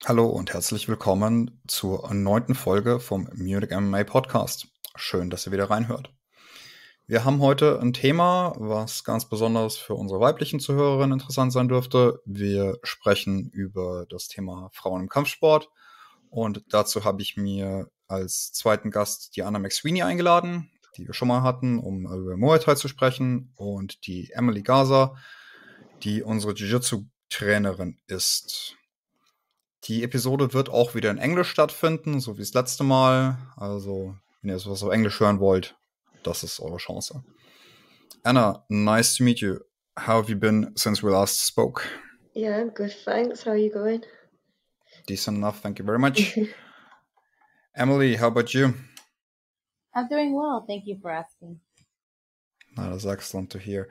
Hallo und herzlich willkommen zur 9. Folge vom Munich MMA Podcast. Schön, dass ihr wieder reinhört. Wir haben heute ein Thema, was ganz besonders für unsere weiblichen Zuhörerinnen interessant sein dürfte. Wir sprechen über das Thema Frauen im Kampfsport und dazu habe ich mir als zweiten Gast die Anna McSweeney eingeladen, die wir schon mal hatten, um über Muay Thai zu sprechen, und die Emily Gaza, die unsere Jiu-Jitsu-Trainerin ist. Die Episode wird auch wieder in Englisch stattfinden, so wie das letzte Mal. Also, wenn ihr etwas auf Englisch hören wollt, das ist eure Chance. Anna, nice to meet you. How have you been since we last spoke? Yeah, I'm good, thanks. How are you going? Decent enough, thank you very much. Emily, how about you? I'm doing well, thank you for asking. That is excellent to hear.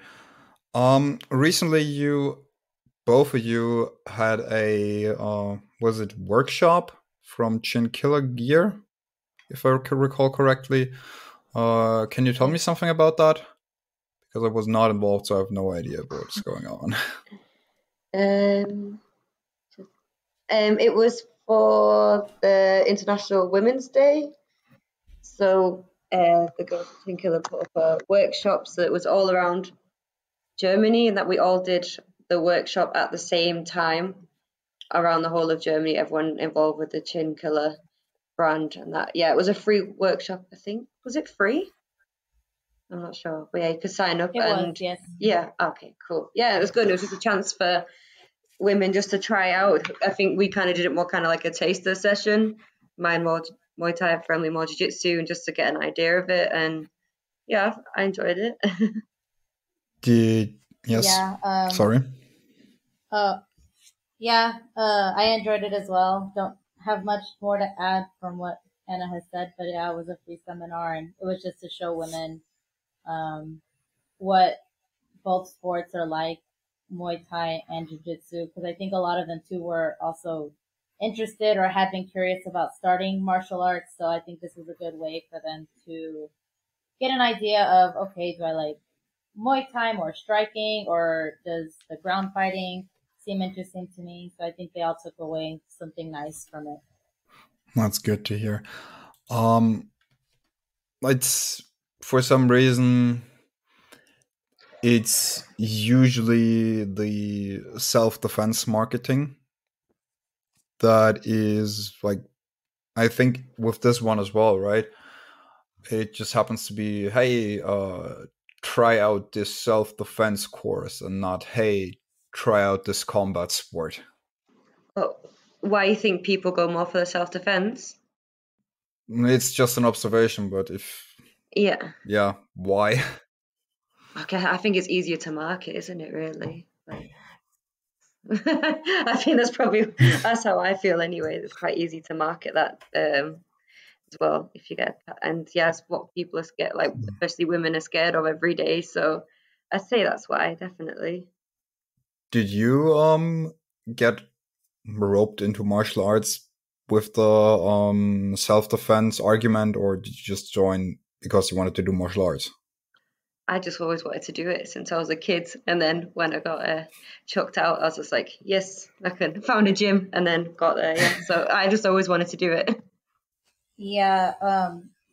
Recently, both of you had a was it workshop from Chinchilla Gear, if I recall correctly. Can you tell me something about that? Because I was not involved, so I have no idea what's going on. It was for the International Women's Day. So the girls at Chinchilla put up a workshop, so it was all around Germany, and that we all did the workshop at the same time around the whole of Germany, everyone involved with the Chinchilla brand. And that, yeah, it was a free workshop, I think. Was it free? I'm not sure, but yeah, you could sign up. It was, yes. Yeah, okay, cool. Yeah, it was good. It was just a chance for women just to try out. I think we kind of did it more kind of like a taster session. Mine more Muay Thai, friendly more Jiu-Jitsu, and just to get an idea of it. And yeah, I enjoyed it. Yes. Yeah. Sorry. I enjoyed it as well. Don't have much more to add from what Anna has said, but yeah, it was a free seminar, and it was just to show women what both sports are like, Muay Thai and Jiu-Jitsu, because I think a lot of them too were also interested or had been curious about starting martial arts. So I think this was a good way for them to get an idea of, okay, do I like Muay Thai or striking, or does the ground fighting seem interesting to me? So I think they all took away something nice from it. That's good to hear. It's for some reason it's usually the self-defense marketing that is like, I think with this one as well, right? It just happens to be, hey, try out this self-defense course, and not, hey, try out this combat sport. But why you think people go more for the self-defense? It's just an observation, but yeah, why? Okay, I think it's easier to market, isn't it, really? Like, I think that's how I feel anyway. It's quite easy to market that as well, if you get that. And yes, what people are scared, like especially women are scared of every day. So I'd say that's why, definitely. Did you get roped into martial arts with the self-defense argument, or did you just join because you wanted to do martial arts? I just always wanted to do it since I was a kid, and then when I got chucked out, I was just like, yes, I can. Found a gym and then got there. Yeah, so I just always wanted to do it. Yeah,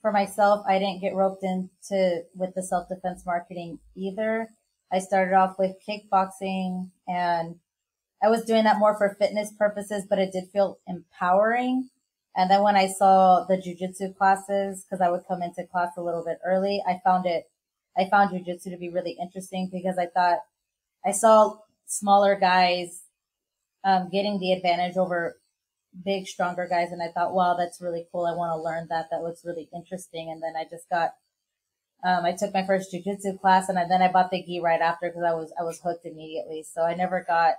for myself, I didn't get roped into with the self-defense marketing either. I started off with kickboxing, and I was doing that more for fitness purposes, but it did feel empowering. And then when I saw the jujitsu classes, because I would come into class a little bit early, I found jujitsu to be really interesting, because I saw smaller guys getting the advantage over big, stronger guys. And I thought, wow, that's really cool. I want to learn that. That looks really interesting. And then I just I took my first jujitsu class, and then I bought the gi right after, because I was hooked immediately. So I never got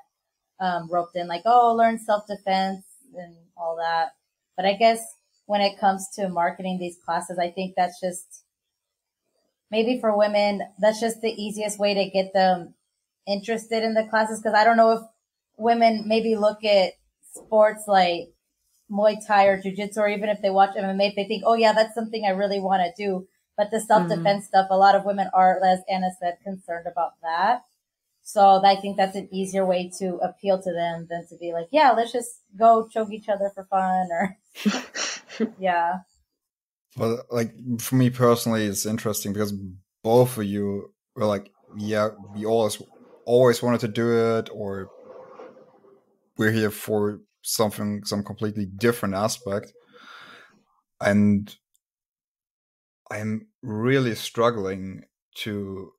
roped in like, oh, learn self-defense and all that. But I guess when it comes to marketing these classes, I think that's just, maybe for women, that's just the easiest way to get them interested in the classes. Because I don't know if women maybe look at sports like Muay Thai or Jiu-Jitsu, or even if they watch MMA, if they think, oh yeah, that's something I really want to do. But the self-defense stuff, a lot of women are, as Anna said, concerned about that. So I think that's an easier way to appeal to them than to be like, yeah, let's just go choke each other for fun or yeah. Well, like for me personally, it's interesting because both of you were like, yeah, we always wanted to do it, or we're here for some completely different aspect. And I'm really struggling to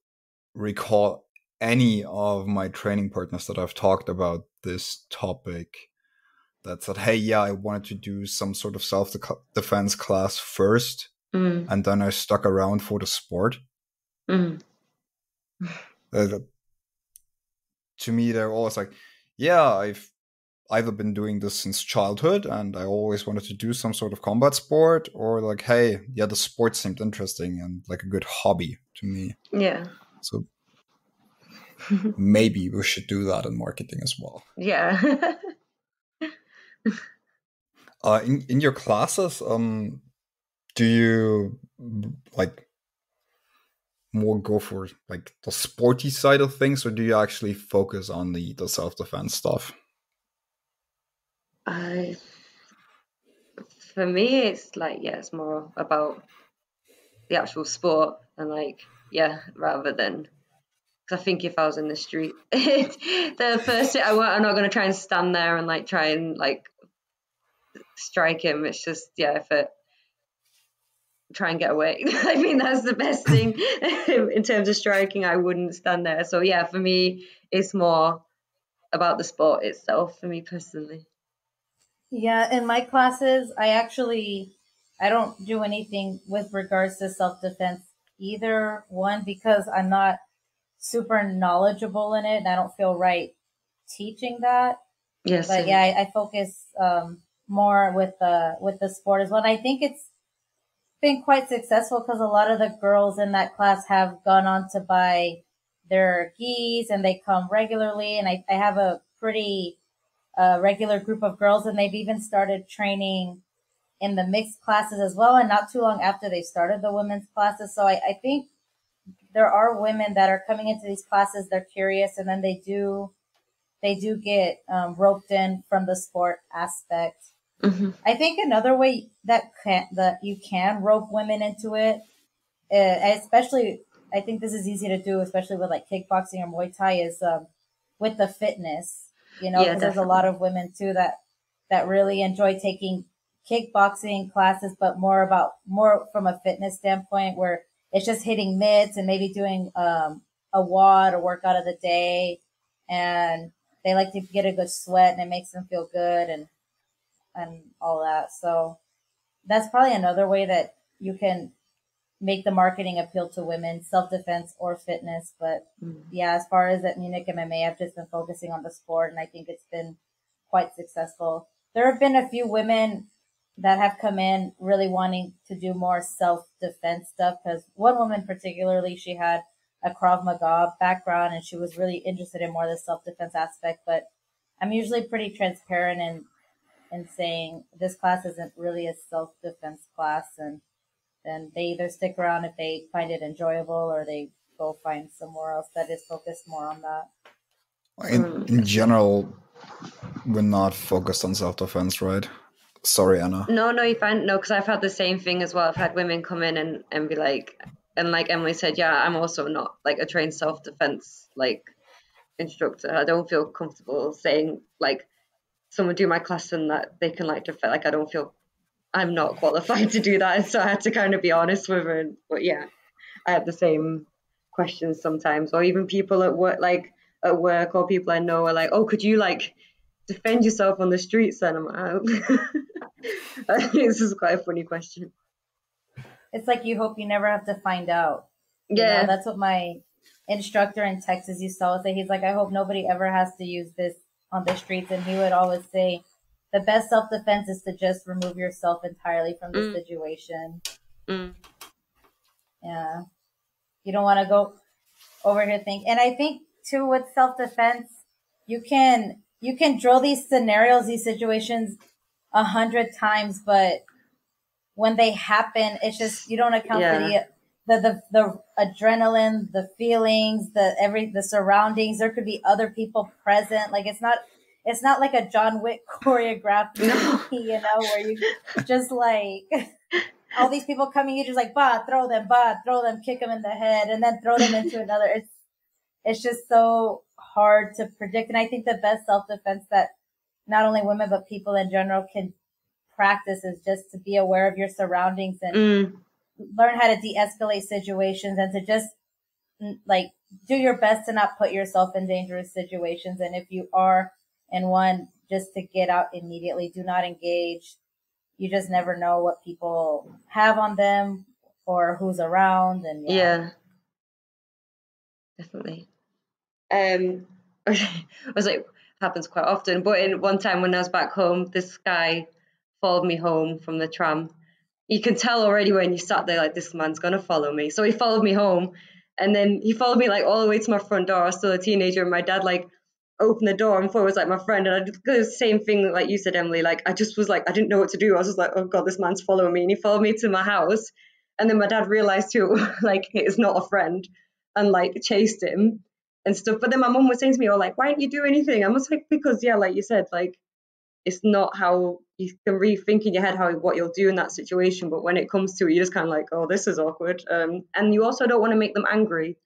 recall any of my training partners that I've talked about this topic that said, hey, yeah, I wanted to do some sort of self-defense class first, and then I stuck around for the sport. To me, they're always like, yeah, I've either been doing this since childhood and I always wanted to do some sort of combat sport, or like, hey, yeah, the sport seemed interesting and like a good hobby to me. Yeah. So maybe we should do that in marketing as well. Yeah. In your classes, do you like more go for like the sporty side of things, or do you actually focus on the self-defense stuff? For me, it's like, yeah, it's more about the actual sport and like, yeah, rather than, because I think if I was in the street, the first thing, I'm not going to try and stand there and like try and like strike him. It's just, yeah, try and get away. I mean, that's the best thing in terms of striking. I wouldn't stand there. So yeah, for me, it's more about the sport itself for me personally. Yeah, in my classes, I don't do anything with regards to self-defense either. One, because I'm not super knowledgeable in it and I don't feel right teaching that. Yes. But yeah, I focus more with the sport as well. And I think it's been quite successful because a lot of the girls in that class have gone on to buy their gis and they come regularly. And I have a pretty regular group of girls, and they've even started training in the mixed classes as well. And not too long after they started the women's classes. So I think there are women that are coming into these classes. They're curious, and then they do get roped in from the sport aspect. Mm-hmm. I think another way that you can rope women into it, especially, I think this is easy to do, especially with like kickboxing or Muay Thai, is with the fitness. You know, because there's a lot of women too that really enjoy taking kickboxing classes, but more from a fitness standpoint, where it's just hitting mitts and maybe doing a WOD, a workout of the day, and they like to get a good sweat and it makes them feel good and all that. So that's probably another way that you can make the marketing appeal to women, self-defense or fitness. But yeah, as far as at Munich MMA, I've just been focusing on the sport, and I think it's been quite successful. There have been a few women that have come in really wanting to do more self-defense stuff, because one woman particularly, she had a Krav Maga background and she was really interested in more of the self-defense aspect. But I'm usually pretty transparent in saying this class isn't really a self-defense class, and then they either stick around if they find it enjoyable, or they go find somewhere else that is focused more on that. In general, we're not focused on self-defense, right? Sorry, Anna. No, you're fine. No, because I've had the same thing as well. I've had women come in and be like, and like Emily said, yeah, I'm also not like a trained self-defense like instructor. I don't feel comfortable saying like someone do my class and that they can like defend. Like I don't feel I'm not qualified to do that, so I had to kind of be honest with her. But yeah, I have the same questions sometimes, or even people at work, or people I know are like, "Oh, could you like defend yourself on the streets?" And I'm like, this is quite a funny question. It's like you hope you never have to find out. Yeah, you know, that's what my instructor in Texas used to always say. He's like, I hope nobody ever has to use this on the streets, and he would always say, the best self-defense is to just remove yourself entirely from the situation. Yeah. You don't want to go over here think. And I think too with self-defense, you can drill these scenarios, these situations 100 times, but when they happen, it's just, you don't account for the adrenaline, the feelings, the surroundings. There could be other people present. Like it's not like a John Wick choreographed movie, you know, where you just like all these people coming, you just like, throw them, kick them in the head, and then throw them into another. It's just so hard to predict. And I think the best self-defense that not only women, but people in general can practice is just to be aware of your surroundings and learn how to de-escalate situations and to just like do your best to not put yourself in dangerous situations. And if you are in one, just to get out immediately. Do not engage. You just never know what people have on them or who's around. And yeah, definitely. I was like, happens quite often, but in one time when I was back home, this guy followed me home from the tram. You can tell already when you sat there, like, this man's gonna follow me. So he followed me home, and then he followed me like all the way to my front door. I was still a teenager, and my dad like opened the door and thought it was like my friend, and I did the same thing like you said, Emily. Like I just was like, I didn't know what to do. I was just like, oh god, this man's following me, and he followed me to my house, and then my dad realized too, like it's not a friend, and like chased him and stuff. But then my mum was saying to me, oh, like, why didn't you do anything? I was like, because yeah, like you said, like it's not how you can rethink in your head what you'll do in that situation. But when it comes to it, you're just kind of like, oh, this is awkward. And you also don't want to make them angry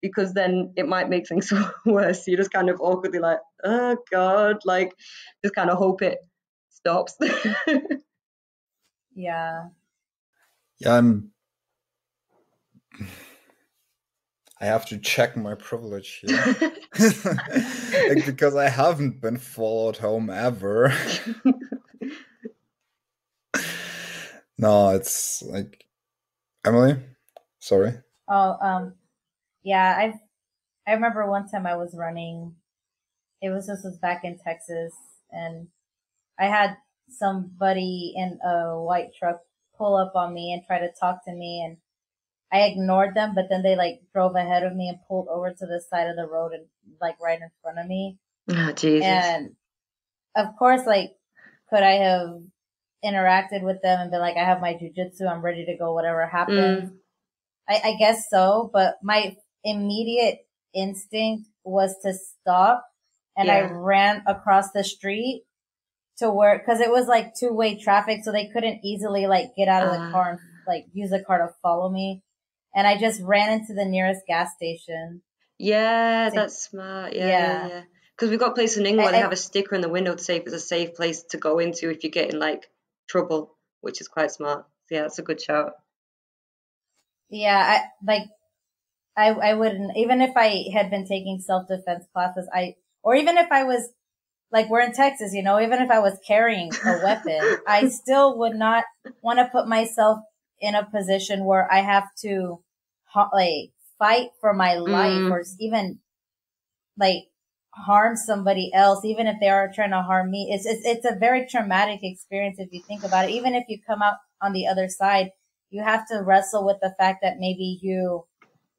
because then it might make things worse. You just kind of awkwardly like, oh God, like just kind of hope it stops. Yeah. Yeah, I have to check my privilege here. Like, because I haven't been followed home ever. No, it's like, Emily, sorry. Oh, yeah, I remember one time I was running. This was back in Texas, and I had somebody in a white truck pull up on me and try to talk to me, and I ignored them, but then they like drove ahead of me and pulled over to the side of the road and like right in front of me. Oh, Jesus. And of course, like, could I have interacted with them and been like, I have my jujitsu, I'm ready to go, whatever happens? I guess so, but my immediate instinct was to stop, and I ran across the street to where, cause it was like two-way traffic, so they couldn't easily like get out of the car and like use the car to follow me. And I just ran into the nearest gas station. Yeah, that's smart. Yeah. Because we've got places in England where they have a sticker in the window to say if it's a safe place to go into if you get in like trouble, which is quite smart. So, yeah, that's a good shout. Yeah, I wouldn't, even if I had been taking self-defense classes, or even if I was, like, we're in Texas, you know, even if I was carrying a weapon, I still would not want to put myself in a position where I have to, like, fight for my life or even, like, harm somebody else, even if they are trying to harm me. It's a very traumatic experience if you think about it. Even if you come out on the other side, you have to wrestle with the fact that maybe you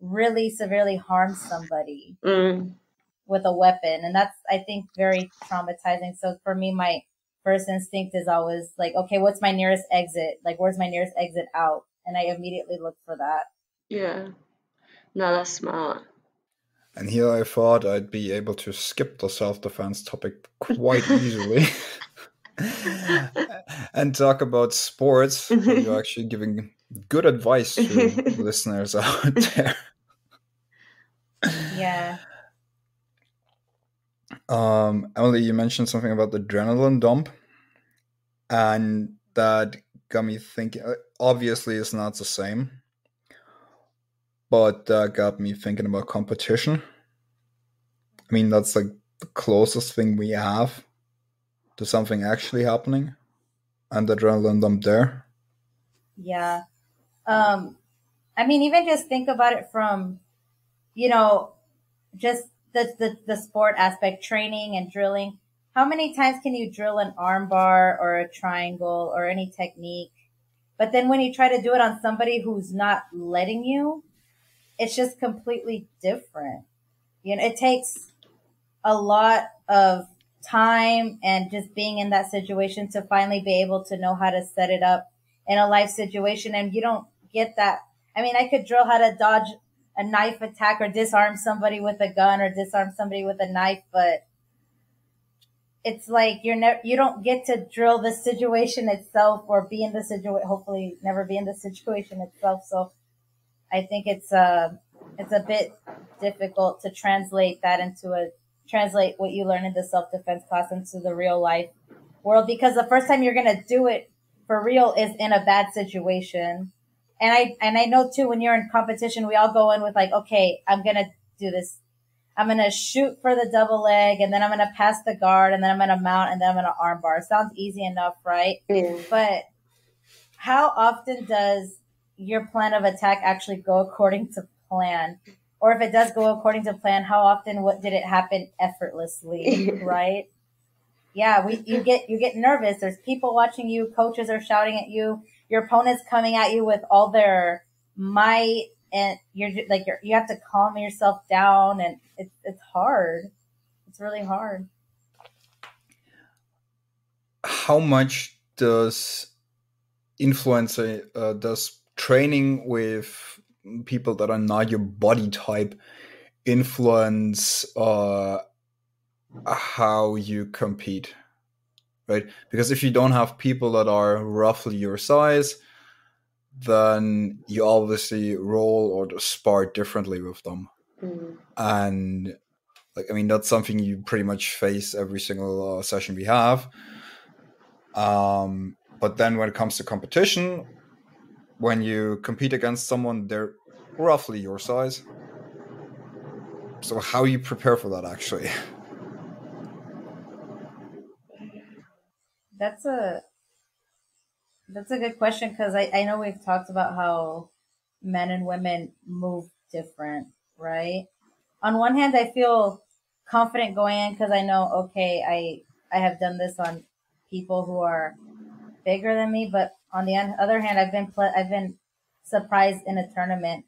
really severely harm somebody with a weapon. And that's, I think, very traumatizing. So for me, my first instinct is always like, okay, what's my nearest exit? Like, where's my nearest exit out? And I immediately look for that. Yeah. No, that's smart. And here I thought I'd be able to skip the self-defense topic quite easily and talk about sports. You're actually giving good advice to listeners out there. Yeah. Emily, you mentioned something about the adrenaline dump, and that got me thinking. Obviously, it's not the same, but that got me thinking about competition. I mean, that's like the closest thing we have to something actually happening, and the adrenaline dump there. Yeah. I mean, even just think about it from, you know, just the sport aspect, training and drilling. How many times can you drill an arm bar or a triangle or any technique? But then when you try to do it on somebody who's not letting you, it's just completely different. You know, it takes a lot of time and just being in that situation to finally be able to know how to set it up in a life situation. And you don't get that. I mean, I could drill how to dodge a knife attack or disarm somebody with a gun or disarm somebody with a knife, but it's like you don't get to drill the situation itself or be in the situation, hopefully never be in the situation itself. So I think it's a bit difficult to translate what you learn in the self-defense class into the real life world, because the first time you're going to do it for real is in a bad situation. And I know too, when you're in competition, we all go in with like, okay, I'm going to do this. I'm going to shoot for the double leg, and then I'm going to pass the guard, and then I'm going to mount, and then I'm going to arm bar. Sounds easy enough, right? Yeah. But how often does your plan of attack actually go according to plan? Or if it does go according to plan, how often did it happen effortlessly, right? Yeah, you get nervous. There's people watching you, coaches are shouting at you, your opponent's coming at you with all their might, and you have to calm yourself down, and it's hard. It's really hard. How much does training with people that are not your body type influence how you compete, right? Because if you don't have people that are roughly your size, then you obviously roll or spar differently with them. And that's something you pretty much face every single session we have. But then when it comes to competition, when you compete against someone, they're roughly your size. So how you prepare for that, actually? That's a good question, because I know we've talked about how men and women move different, right? On one hand, I feel confident going in because I know, okay, I have done this on people who are bigger than me, but on the other hand, I've been surprised in a tournament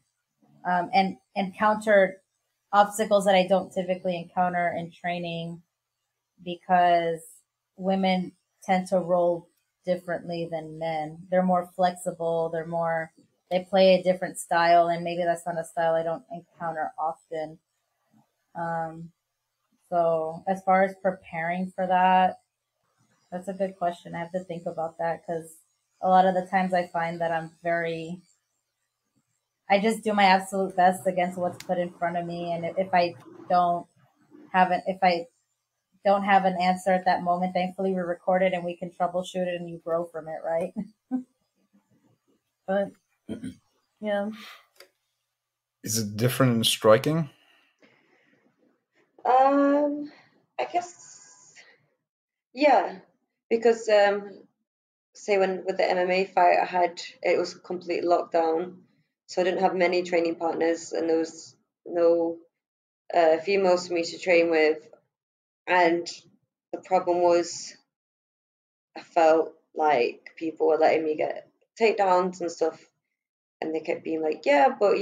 and encountered obstacles that I don't typically encounter in training, because women tend to roll differently than men. They're more flexible. They play a different style, and maybe that's not a style I don't encounter often. So as far as preparing for that, that's a good question. I have to think about that, because a lot of the times I find that I just do my absolute best against what's put in front of me. And if I don't have an answer at that moment, thankfully we record it and we can troubleshoot it and you grow from it, right? But yeah. Is it different in striking? I guess, yeah, because say with the MMA fight it was completely locked down, so I didn't have many training partners, and there was no females for me to train with, and the problem was I felt like people were letting me get takedowns and stuff, and they kept being like, yeah, but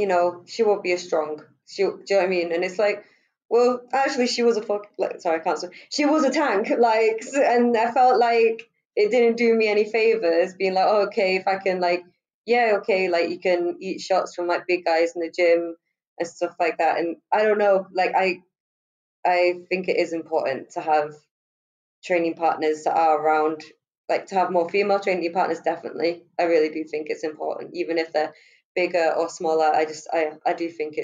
she won't be as strong. Do you know what I mean? And it's like, well, actually, she was she was a tank, and I felt like it didn't do me any favors being like, oh, okay, if I can, you can eat shots from big guys in the gym and stuff like that. And I don't know, I think it is important to have training partners that are around, to have more female training partners. Definitely, I really do think it's important, even if they're bigger or smaller. I do think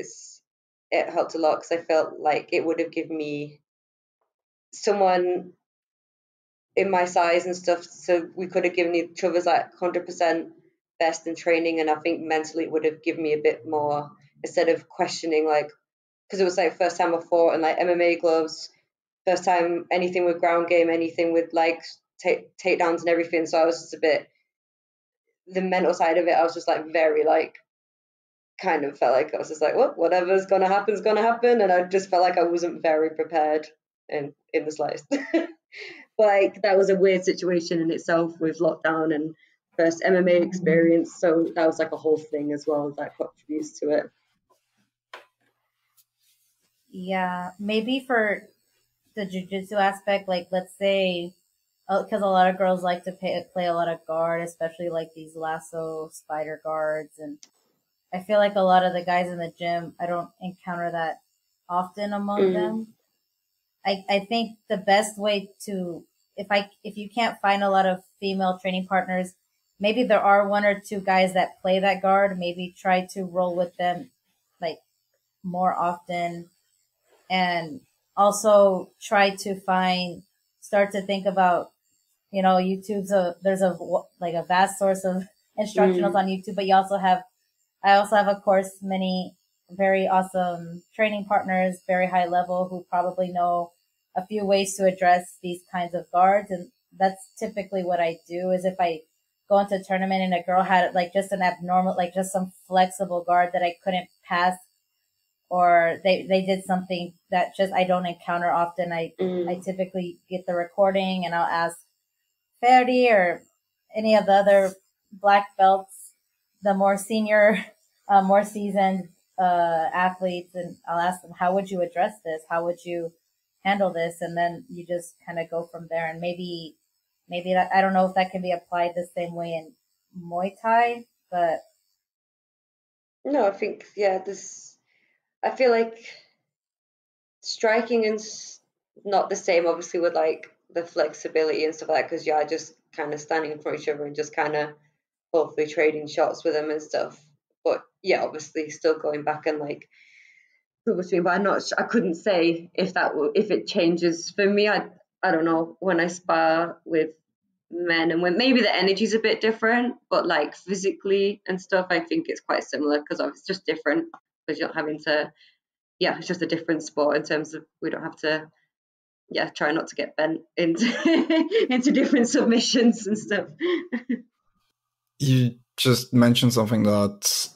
it helped a lot, because I felt like it would have given me someone in my size and stuff, so we could have given each other's 100% best in training. And I think mentally it would have given me a bit more, instead of questioning, because it was first time I fought in MMA gloves, first time anything with ground game, anything with takedowns and everything. So I was just a bit, the mental side of it, I was just very kind of felt like I was just well, whatever's gonna happen is gonna happen, and I just felt like I wasn't very prepared in the slightest. But that was a weird situation in itself, with lockdown and first MMA experience, so that was a whole thing as well that contributes to it. Yeah, maybe for the jiu-jitsu aspect, let's say, because a lot of girls like to play a lot of guard, especially these lasso spider guards, and I feel like a lot of the guys in the gym, I don't encounter that often among them. I think the best way to, if you can't find a lot of female training partners, maybe there are one or two guys that play that guard. Maybe try to roll with them like more often, and also try to start to think about, YouTube's there's a vast source of instructionals on YouTube, but I also have, of course, many very awesome training partners, very high level, who probably know a few ways to address these kinds of guards. And that's typically what I do, is if I go into a tournament and a girl had like just an abnormal, like just some flexible guard that I couldn't pass, or they did something that just I don't encounter often, I typically get the recording and I'll ask Ferdi or any of the other black belts, the more senior, more seasoned athletes, and I'll ask them, how would you address this? How would you handle this? And then you just kind of go from there. And maybe that, I don't know if that can be applied the same way in Muay Thai, but no, I think I feel like striking is not the same, obviously, with like the flexibility and stuff like that, because you're just kind of standing in front of each other and just kind of hopefully trading shots with them and stuff. But yeah, obviously still going back and like between. But I couldn't say if it changes for me. I don't know, when I spar with men and women, maybe the energy's a bit different, but like physically and stuff, I think it's quite similar, because it's just different, because you're not having to. Yeah, it's just a different sport in terms of we don't have to. Yeah, try not to get bent into into different submissions and stuff. You just mentioned something that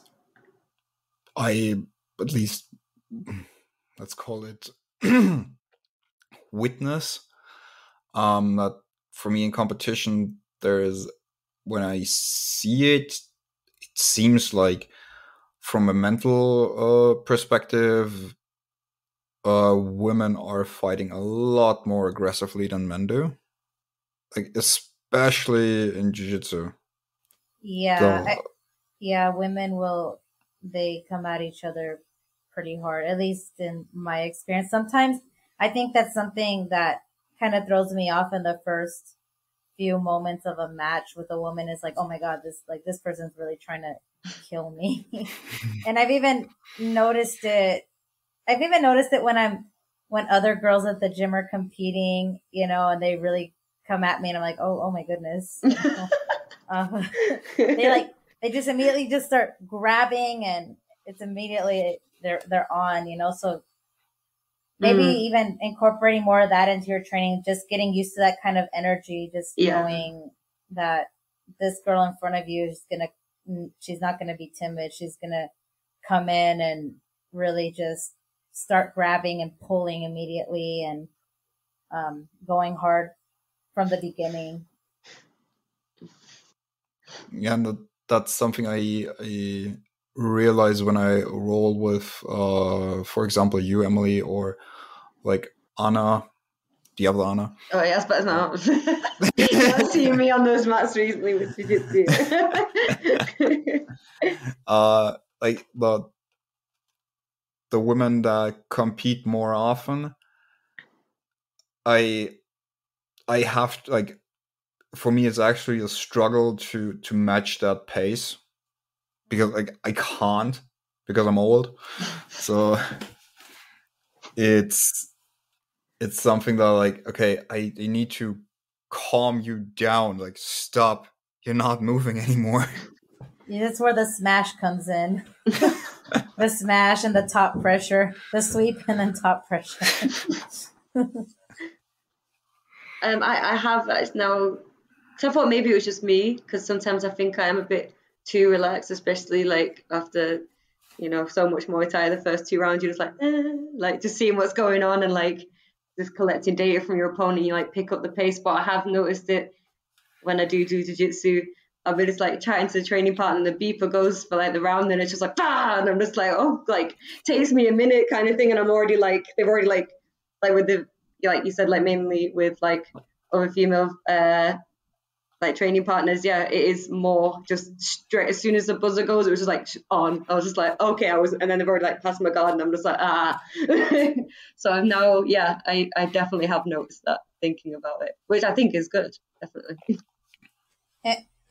I, at least, let's call it witness. That for me in competition, when I see it, it seems like from a mental perspective, women are fighting a lot more aggressively than men do, like especially in jiu-jitsu. Yeah, women they come at each other pretty hard, at least in my experience. Sometimes I think that's something that kind of throws me off in the first few moments of a match with a woman, is like, oh my God, this person's really trying to kill me. And I've even noticed it when other girls at the gym are competing, and they really come at me, and I'm like, oh my goodness. They just immediately just start grabbing, and it's immediately they're on, so maybe even incorporating more of that into your training, just getting used to that kind of energy, just knowing that this girl in front of you she's not gonna be timid. She's gonna come in and really just start grabbing and pulling immediately, and going hard from the beginning. Yeah, and that's something I realize when I roll with, for example, you, Emily, or like Anna, the other Anna. Oh yes, but no. You've seen me on those mats recently with jiu-jitsu. Like the women that compete more often, I have to, like, for me, it's actually a struggle to match that pace, because like I can't, because I'm old. So it's something that, like, okay, I need to calm you down, like, stop, you're not moving anymore. Yeah, that's where the smash comes in. The smash and the top pressure, the sweep and then top pressure. I have now, because I thought maybe it was just me, because sometimes I think I am a bit too relaxed, especially like after, so much Muay Thai, the first 2 rounds, you're just like just seeing what's going on and like just collecting data from your opponent, you like pick up the pace. But I have noticed it when I do jiu-jitsu, I'll be just like chatting to the training partner, and the beeper goes for like the round, and it's just like, and I'm just like, oh, like takes me a minute kind of thing, and I'm already like, they've already like with the, like you said, like mainly with like other female like training partners, yeah, it is more just straight as soon as the buzzer goes, it was just like on. I was just like, okay, and then they've already like passed my guard, and I'm just like, So I'm now, yeah, I definitely have noticed that thinking about it, which I think is good, definitely.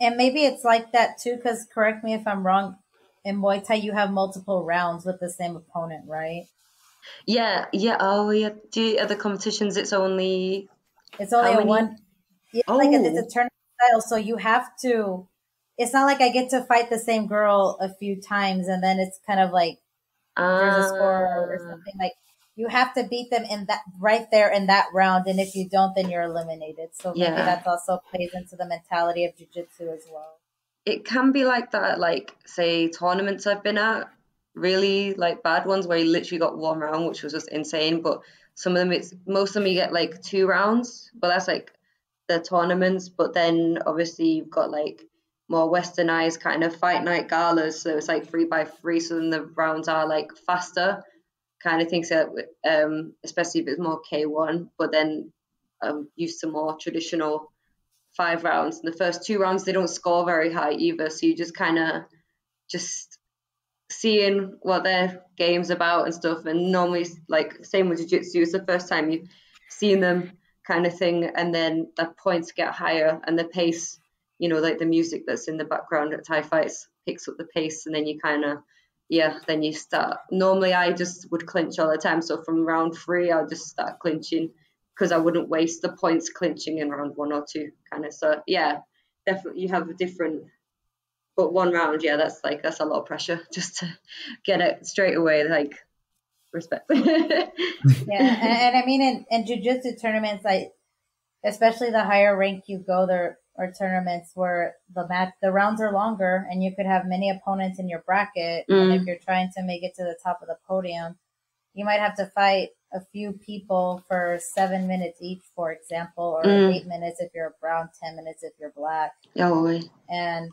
And maybe it's like that too, because correct me if I'm wrong, in Muay Thai you have multiple rounds with the same opponent, right? Yeah. Oh, yeah. At the competitions, it's only a one. Yeah, like it's a tournament style, so you have to. It's not like I get to fight the same girl a few times and then it's kind of like there's a score or something. Like you have to beat them in that right there in that round, and if you don't, then you're eliminated. So maybe that also plays into the mentality of jiu-jitsu as well. It can be like that, like say tournaments I've been at, really like bad ones where you literally got one round, which was just insane. But some of them, most of them you get like 2 rounds, but that's like the tournaments. But then obviously you've got like more westernized kind of fight night galas, so it's like 3x3, so then the rounds are like faster kind of thing. So especially if it's more K1, but then I'm used to more traditional 5 rounds. And the first 2 rounds they don't score very high either, so you just kind of just seeing what their game's about and stuff. And normally, like same with jiu-jitsu, it's the first time you've seen them kind of thing, and then the points get higher and the pace, like the music that's in the background at Thai fights picks up the pace, and then you kind of then you start. Normally I just would clinch all the time, so from round 3 I'll just start clinching because I wouldn't waste the points clinching in round 1 or 2 kind of. So yeah, definitely you have a different. But 1 round, that's a lot of pressure just to get it straight away, like respect. And I mean in jiu-jitsu tournaments, especially the higher rank you go, there are tournaments where the rounds are longer and you could have many opponents in your bracket. And if you're trying to make it to the top of the podium, you might have to fight a few people for 7 minutes each, for example, or 8 minutes if you're a brown, 10 minutes if you're black. Oh, and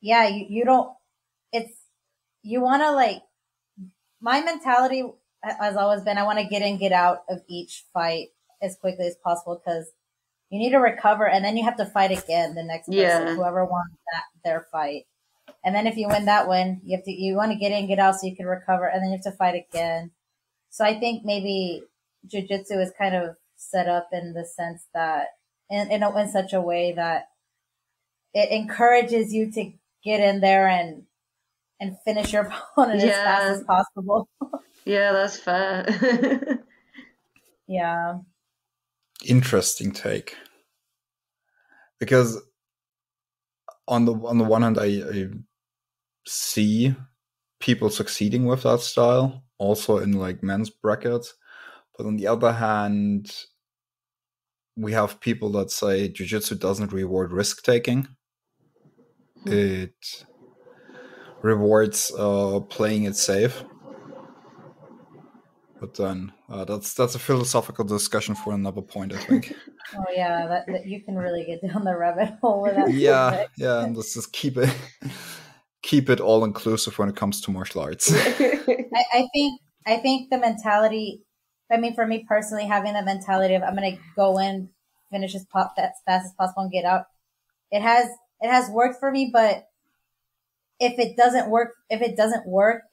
yeah, you don't, you want to my mentality has always been, I want to get in, get out of each fight as quickly as possible, because you need to recover and then you have to fight again the next person, whoever won their fight. And then if you win that one, you want to get in, get out so you can recover, and then you have to fight again. So I think maybe jiu-jitsu is kind of set up in the sense that in such a way that it encourages you to get in there and finish your opponent as fast as possible. Yeah, that's fair. Yeah. Interesting take. Because on the one hand, I see people succeeding with that style, also in like men's brackets. But on the other hand, we have people that say jiu-jitsu doesn't reward risk-taking. It rewards playing it safe. But then that's a philosophical discussion for another point, I think. Oh yeah, that you can really get down the rabbit hole with that. Yeah, and let's just keep it all inclusive when it comes to martial arts. I think the mentality. I mean, for me personally, having that mentality of I'm going to go in, finish as fast as possible, and get out. It has worked for me, but if it doesn't work,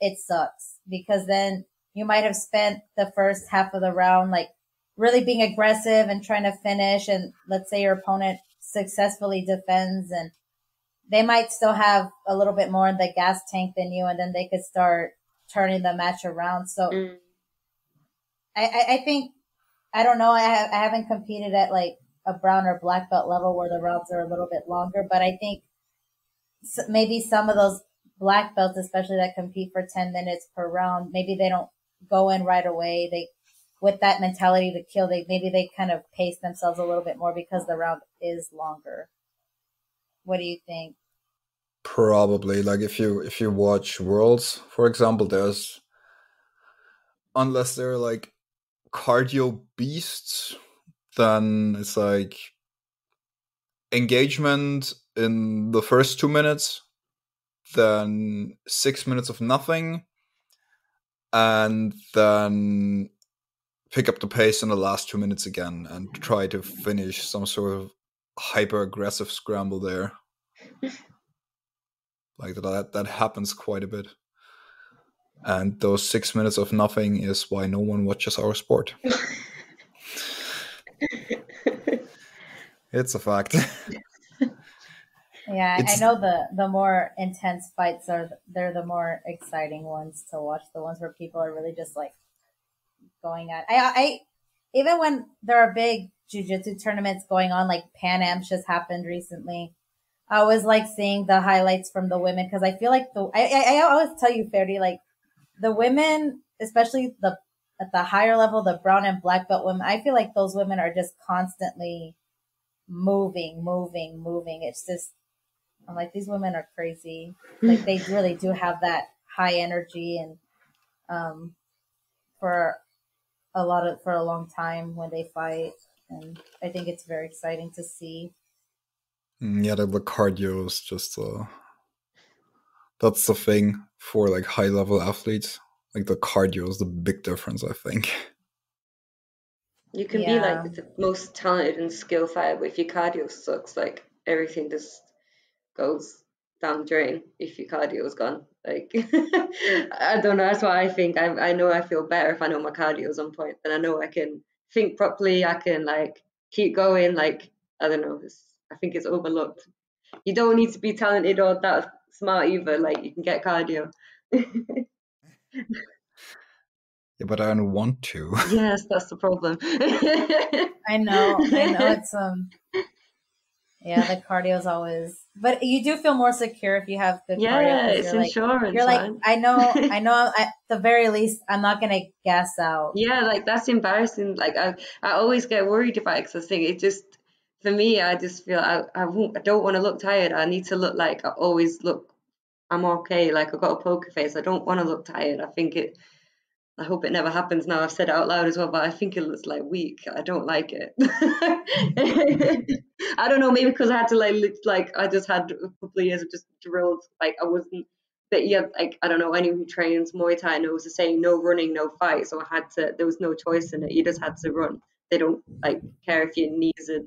it sucks, because then you might have spent the first half of the round like really being aggressive and trying to finish, and let's say your opponent successfully defends, and they might still have a little bit more in the gas tank than you, and then they could start turning the match around. So I think, I don't know, I haven't competed at like a brown or black belt level where the rounds are a little bit longer, but I think maybe some of those black belts, especially that compete for 10 minutes per round, maybe they don't go in right away. They, with that mentality to kill, maybe they kind of pace themselves a little bit more because the round is longer. What do you think? Probably, like if you watch Worlds, for example, there's, unless they're like cardio beasts, then it's like engagement in the first 2 minutes, then 6 minutes of nothing, and then pick up the pace in the last 2 minutes again and try to finish some sort of hyper aggressive scramble there. Like that happens quite a bit. And those 6 minutes of nothing is why no one watches our sport. It's a fact. Yeah, I know the more intense fights they're the more exciting ones to watch. The ones where people are really just like going at. I even when there are big jiu-jitsu tournaments going on, like Pan Am's just happened recently. I always like seeing the highlights from the women because I feel like I always tell you, Ferdi, like the women, especially at the higher level, the brown and black belt women, I feel like those women are just constantly moving. It's just, I'm like, these women are crazy. Like they really do have that high energy and for a long time when they fight, and I think it's very exciting to see. Yeah, the cardio is just that's the thing for like high level athletes. Like the cardio is the big difference, I think. You can be like the most talented and skilled fighter, but if your cardio sucks, like everything just goes down the drain if your cardio is gone. Like I don't know, that's why I think I know I feel better if I know my cardio is on point, and I know I can think properly, I can like keep going. Like I don't know, I think it's overlooked. You don't need to be talented or that smart either, like you can get cardio. Yeah, but I don't want to. Yes, that's the problem. I know it's yeah, the cardio is always, but you do feel more secure if you have good cardio. Yeah, it's insurance. You're like, I know. At the very least, I'm not gonna gas out. Yeah, like that's embarrassing. Like I always get worried about it because I think it just, for me, I just feel I don't want to look tired. I need to look like I always look. I'm okay. Like I've got a poker face. I don't want to look tired. I hope it never happens now. I've said it out loud as well, but I think it looks like weak. I don't like it. I don't know, maybe because I had to I just had a couple of years of just drilled. Like I wasn't, but yeah, like I don't know, anyone who trains Muay Thai knows the saying, no running, no fight. So there was no choice in it. You just had to run. They don't like care if your knees are,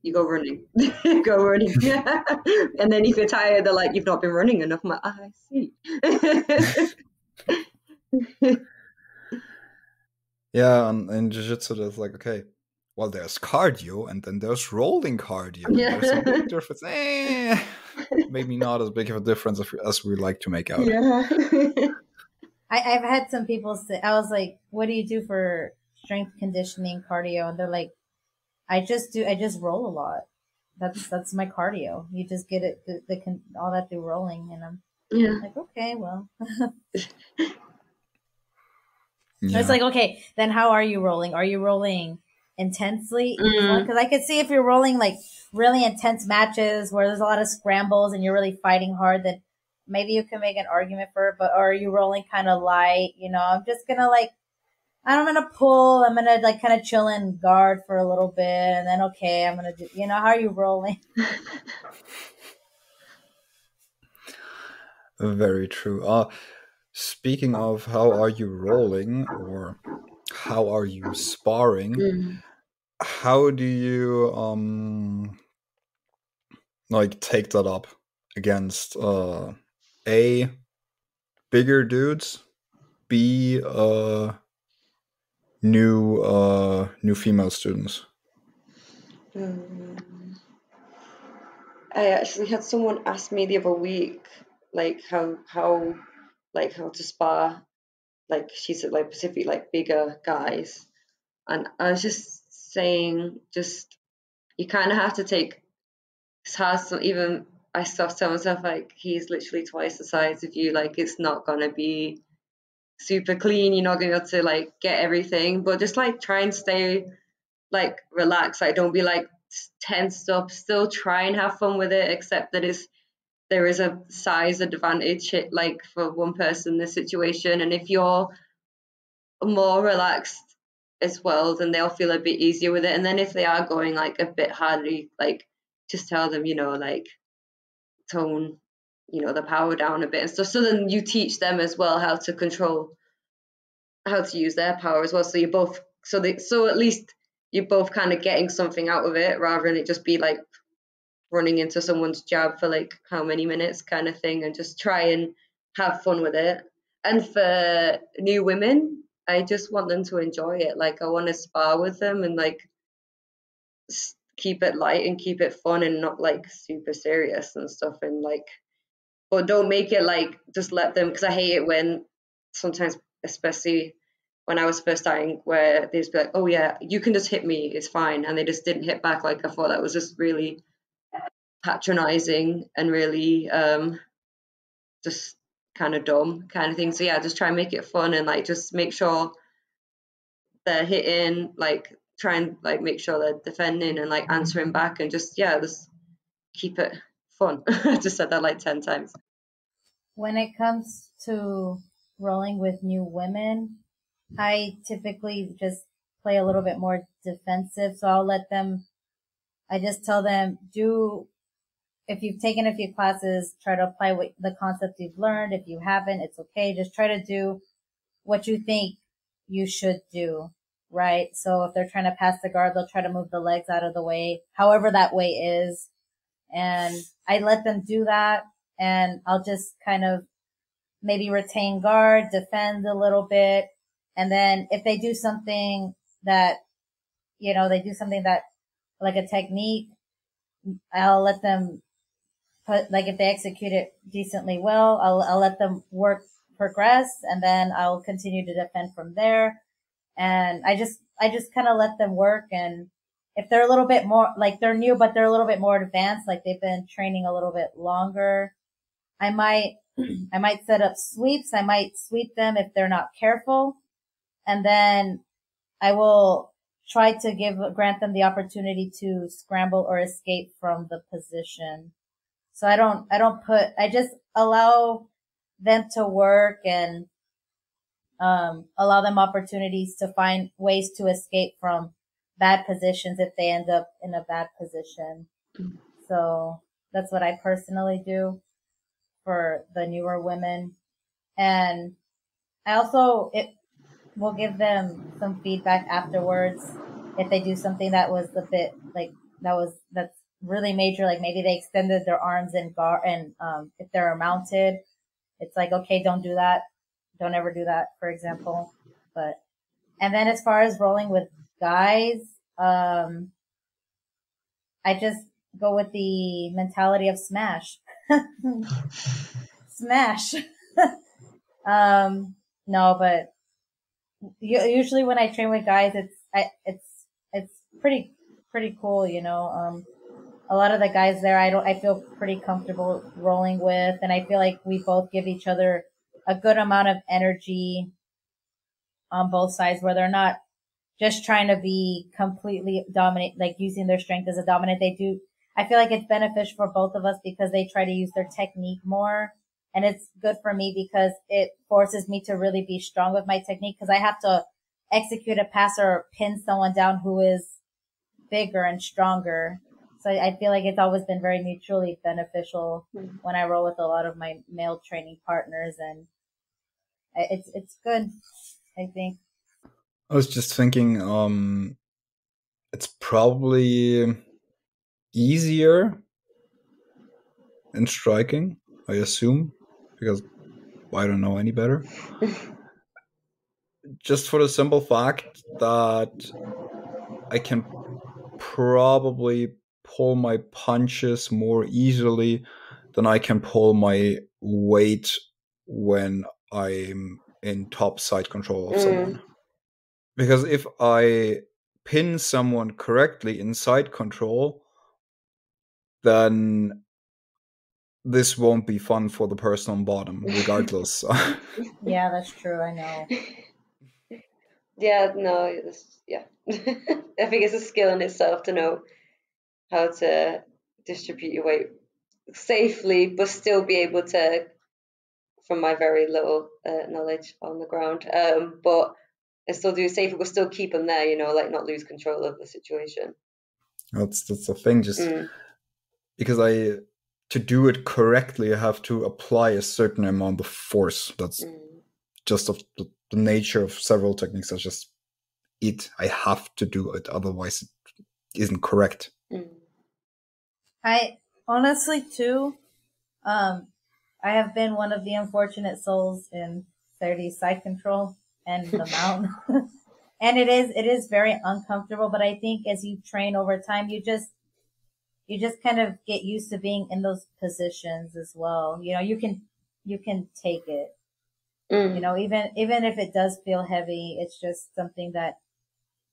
you go running, go running. And then if you're tired, they're like, you've not been running enough. I'm like, I see. Yeah, and in jiu-jitsu, there's like, okay, well, there's cardio, and then there's rolling cardio. Yeah. There's a big difference. Maybe not as big of a difference as we like to make out. Yeah. I've had some people say, I was like, what do you do for strength conditioning cardio? And they're like, I just roll a lot. That's my cardio. You just get it, all that through rolling. And I'm like, okay, well. Yeah. It's like, okay, then how are you rolling? Are you rolling intensely? Because I could see if you're rolling like really intense matches where there's a lot of scrambles and you're really fighting hard, then maybe you can make an argument for it. But are you rolling kind of light? You know, I'm just gonna I'm gonna pull. I'm gonna like kind of chill and guard for a little bit, and then okay, I'm gonna do. You know, how are you rolling? Very true. Speaking of how are you rolling or how are you sparring, how do you like take that up against A, bigger dudes, B, new female students? I actually had someone ask me the other week, like how to spar, like she said, like specifically like bigger guys, and I was just saying, just you kind of have to take. It's hard. So even I stuff to myself like he's literally twice the size of you. Like it's not gonna be super clean. You're not gonna be able to like get everything, but just like try and stay like relaxed. Like don't be like tensed up. Still try and have fun with it, except that there is a size advantage, like for one person in this situation, and if you're more relaxed as well, then they'll feel a bit easier with it. And then if they are going like a bit harder, like just tell them, like tone, the power down a bit and stuff. So then you teach them as well how to use their power as well. So so at least you're both kind of getting something out of it rather than it just be like running into someone's jab for like how many minutes kind of thing, and just try and have fun with it. And for new women, I just want them to enjoy it. Like I want to spar with them and like keep it light and keep it fun and not like super serious and stuff, and like, but don't make it like just let them, because I hate it when sometimes, especially when I was first starting, where they just be like, oh yeah, you can just hit me, it's fine, and they just didn't hit back. Like I thought that was just really patronizing and really just kind of dumb kind of thing. So yeah, just try and make it fun and like just make sure they're hitting, like try and like make sure they're defending and like answering back, and just keep it fun. I just said that like 10 times. When it comes to rolling with new women, I typically just play a little bit more defensive. So I just tell them, if you've taken a few classes, try to apply the concepts you've learned. If you haven't, it's okay. Just try to do what you think you should do, right? So if they're trying to pass the guard, they'll try to move the legs out of the way, however that way is. And I let them do that, and I'll just kind of maybe retain guard, defend a little bit. And then if they do something that, like a technique, I'll let them if they execute it decently well, I'll let them progress, and then I'll continue to defend from there. And I just kind of let them work. And if they're a little bit more, like they're new, but they're a little bit more advanced, like they've been training a little bit longer, I might set up sweeps. I might sweep them if they're not careful. And then I will try to grant them the opportunity to scramble or escape from the position. So I just allow them to work and, allow them opportunities to find ways to escape from bad positions if they end up in a bad position. So that's what I personally do for the newer women. And I also, will give them some feedback afterwards if they do something that was a bit like, that's really major, like maybe they extended their arms in guard, and if they're mounted, it's like, okay, don't do that. Don't ever do that, for example. And then as far as rolling with guys, I just go with the mentality of smash. Smash. No, but usually when I train with guys, it's pretty cool, you know. A lot of the guys there, I feel pretty comfortable rolling with, and I feel like we both give each other a good amount of energy on both sides, where they're not just trying to be completely dominant, like using their strength as a dominant. I feel like it's beneficial for both of us because they try to use their technique more. And it's good for me because it forces me to really be strong with my technique, because I have to execute a pass or pin someone down who is bigger and stronger. So I feel like it's always been very mutually beneficial when I roll with a lot of my male training partners, and it's good, I think. I was just thinking, it's probably easier in striking, I assume, because I don't know any better. Just for the simple fact that I can probably pull my punches more easily than I can pull my weight when I'm in top side control of someone. Because if I pin someone correctly in side control, then this won't be fun for the person on bottom, regardless. Yeah, that's true. I know. Yeah, no, I think it's a skill in itself to know how to distribute your weight safely, but still be able to, from my very little knowledge on the ground, but and still do it safely, but still keep them there, you know, like not lose control of the situation. That's the thing, just because to do it correctly, I have to apply a certain amount of force. That's just of the nature of several techniques. That's just it. I have to do it, otherwise it isn't correct. I honestly too, I have been one of the unfortunate souls in Ferdi's side control and the mount. And it is very uncomfortable, but I think as you train over time, you just kind of get used to being in those positions as well. You know, you can take it. You know, even if it does feel heavy, it's just something that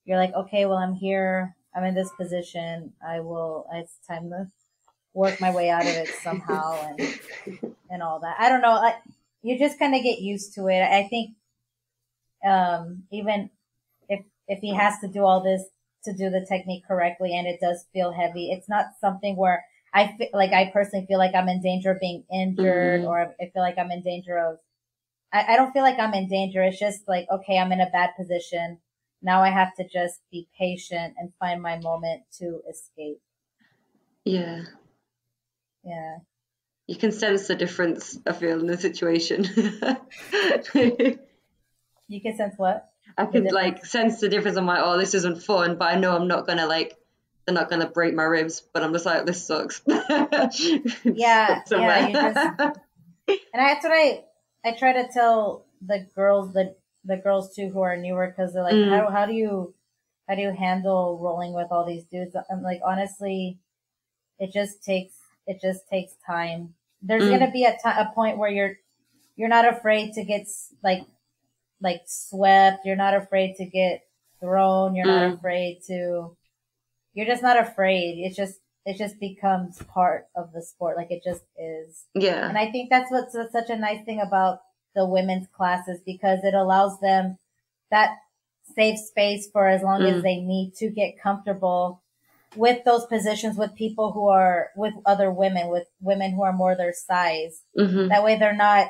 you're like, okay, well, I'm here. I'm in this position. It's time to work my way out of it somehow and all that. I don't know. Like, you just kind of get used to it. I think, even if he has to do all this to do the technique correctly and it does feel heavy, it's not something where I personally feel like I'm in danger of being injured or I feel like I'm in danger of, I don't feel like I'm in danger. It's just like, okay, I'm in a bad position. Now I have to just be patient and find my moment to escape. Yeah. Yeah. You can sense the difference, I feel, in the situation. You can sense what? I can like sense the difference. I'm like, oh, this isn't fun, but I know I'm not gonna like, they're not gonna break my ribs, but I'm just like, this sucks. Yeah, yeah. You just, and that's what I try to tell the girls, the girls too who are newer, because they're like, how do you handle rolling with all these dudes? I'm like, honestly, it just takes time. There's gonna be a point where you're not afraid to get like swept. You're not afraid to get thrown. You're not afraid to. You're just not afraid. It just becomes part of the sport. Like it just is. Yeah. And I think that's what's such a nice thing about the women's classes, because it allows them that safe space for as long as they need to get comfortable with those positions with people who are with other women, with women who are more their size. That way they're not